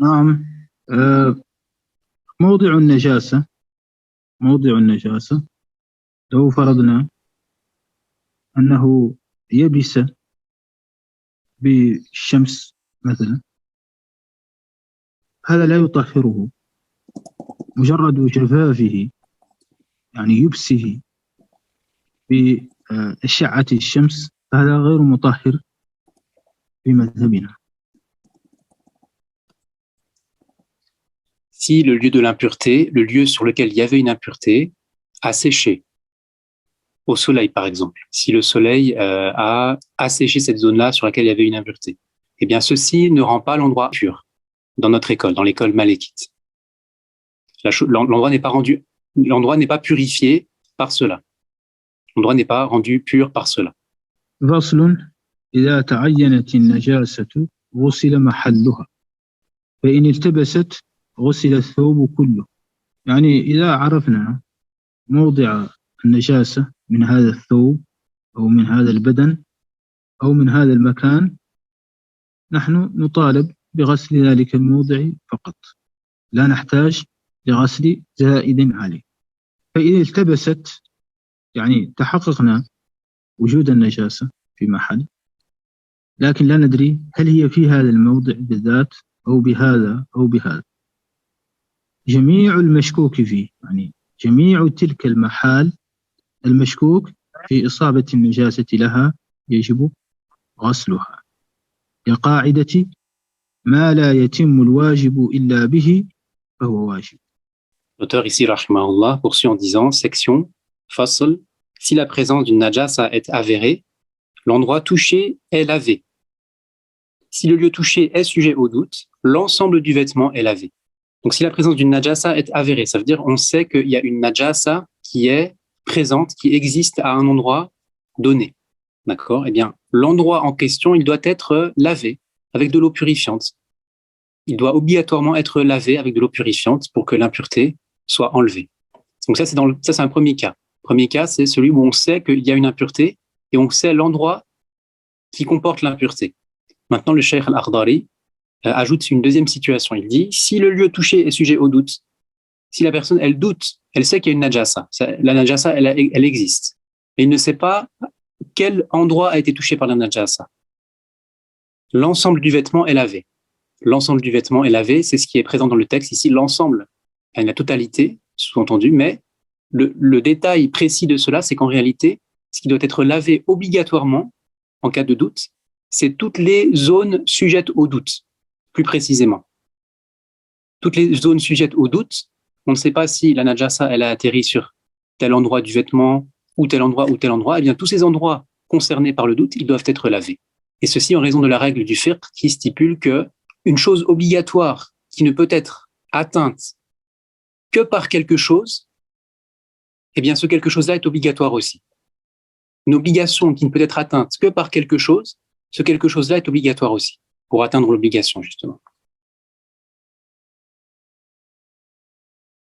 نعم. آه، موضع النجاسة موضع النجاسة لو فرضنا أنه يبس بالشمس مثلا، هذا لا يطهره. مجرد جفافه، يعني يبسه بأشعة الشمس، هذا غير مطهر في مذهبنا. Si le lieu de l'impureté, le lieu sur lequel il y avait une impureté, a séché, au soleil par exemple, si le soleil a asséché cette zone-là sur laquelle il y avait une impureté, eh bien ceci ne rend pas l'endroit pur dans notre école, dans l'école malékite. L'endroit n'est pas purifié par cela. L'endroit n'est pas rendu pur par cela. فصل: إذا تعينت النجاسة غسل محلها، فإن التبست غسل الثوب كله. يعني إذا عرفنا موضع النجاسة من هذا الثوب أو من هذا البدن أو من هذا المكان، نحن نطالب بغسل ذلك الموضع فقط، لا نحتاج لغسل زائد عليه. فإذا التبست، يعني تحققنا وجود النجاسة في محل، لكن لا ندري هل هي في هذا الموضع بالذات أو بهذا أو بهذا. جميع المشكوك فيه، يعني جميع تلك المحال المشكوك في إصابة النجاسة لها، يجب غسلها. كقاعدة: ما لا يتم الواجب إلا به فهو واجب. L'auteur ici, rahimahullah, poursuit en disant, section, fasl, si la présence d'une najasa est avérée, l'endroit touché est lavé. Si le lieu touché est sujet au doute, l'ensemble du vêtement est lavé. Donc si la présence d'une najasa est avérée, ça veut dire on sait qu'il y a une najasa qui est présente, qui existe à un endroit donné. D'accord? Eh bien, l'endroit en question, il doit être lavé avec de l'eau purifiante. Il doit obligatoirement être lavé avec de l'eau purifiante pour que l'impureté soit enlevée. Donc ça, c'est un premier cas. Premier cas, c'est celui où on sait qu'il y a une impureté et on sait l'endroit qui comporte l'impureté. Maintenant, le Cheikh Al-Akhdari ajoute une deuxième situation. Il dit, si le lieu touché est sujet au doute, si la personne, elle doute, elle sait qu'il y a une najasa, la najasa, elle existe, et il ne sait pas quel endroit a été touché par la najasa. L'ensemble du vêtement est lavé. L'ensemble du vêtement est lavé, c'est ce qui est présent dans le texte ici, l'ensemble, la totalité, sous-entendu, mais le détail précis de cela, c'est qu'en réalité, ce qui doit être lavé obligatoirement, en cas de doute, c'est toutes les zones sujettes au doute, plus précisément. Toutes les zones sujettes au doute, on ne sait pas si la najasa, elle a atterri sur tel endroit du vêtement, ou tel endroit, eh bien tous ces endroits concernés par le doute, ils doivent être lavés. Et ceci en raison de la règle du fiqh qui stipule que une chose obligatoire qui ne peut être atteinte que par quelque chose, eh bien ce quelque chose-là est obligatoire aussi. Une obligation qui ne peut être atteinte que par quelque chose, ce quelque chose-là est obligatoire aussi, pour atteindre l'obligation justement.